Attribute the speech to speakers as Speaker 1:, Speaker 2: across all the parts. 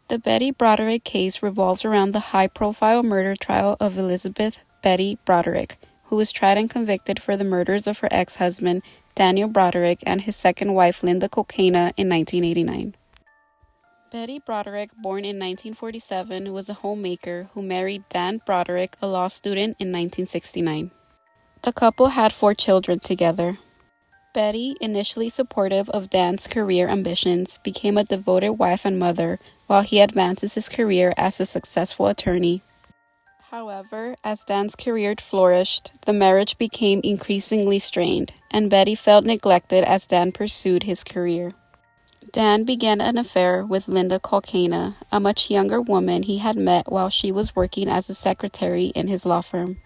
Speaker 1: The Betty Broderick case revolves around the high-profile murder trial of Elizabeth Betty Broderick, who was tried and convicted for the murders of her ex-husband, Daniel Broderick, and his second wife, Linda Colquena, in 1989. Betty Broderick, born in 1947, was a homemaker who married Dan Broderick, a law student, in 1969. The couple had 4 children together. Betty, initially supportive of Dan's career ambitions, became a devoted wife and mother while he advances his career as a successful attorney. However, as Dan's career flourished, the marriage became increasingly strained, and Betty felt neglected as Dan pursued his career. Dan began an affair with Linda Colquena, a much younger woman he had met while she was working as a secretary in his law firm.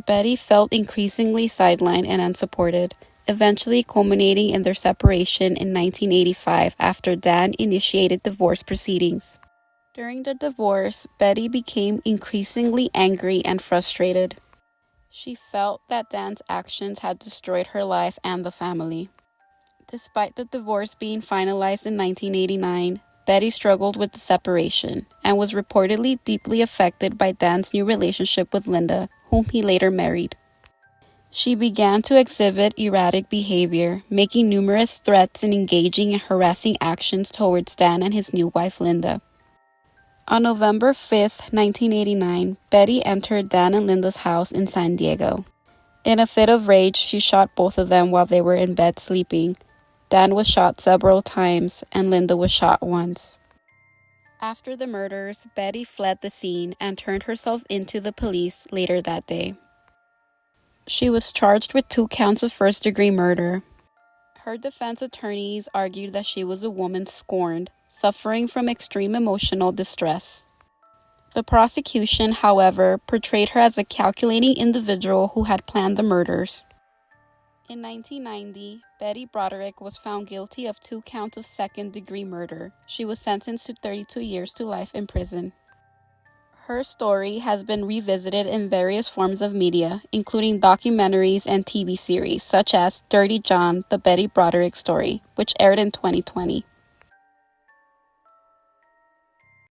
Speaker 1: Betty felt increasingly sidelined and unsupported, eventually culminating in their separation in 1985 after Dan initiated divorce proceedings. During the divorce, Betty became increasingly angry and frustrated. She felt that Dan's actions had destroyed her life and the family. Despite the divorce being finalized in 1989, Betty struggled with the separation and was reportedly deeply affected by Dan's new relationship with Linda, whom he later married. She began to exhibit erratic behavior, making numerous threats and engaging in harassing actions towards Dan and his new wife Linda. On November 5, 1989, Betty entered Dan and Linda's house in San Diego. In a fit of rage, she shot both of them while they were in bed sleeping. Dan was shot several times, and Linda was shot once. After the murders, Betty fled the scene and turned herself into the police later that day. She was charged with 2 counts of first-degree murder. Her defense attorneys argued that she was a woman scorned, suffering from extreme emotional distress. The prosecution, however, portrayed her as a calculating individual who had planned the murders. In 1990, Betty Broderick was found guilty of 2 counts of second-degree murder. She was sentenced to 32 years to life in prison. Her story has been revisited in various forms of media, including documentaries and TV series, such as Dirty John, the Betty Broderick Story, which aired in 2020.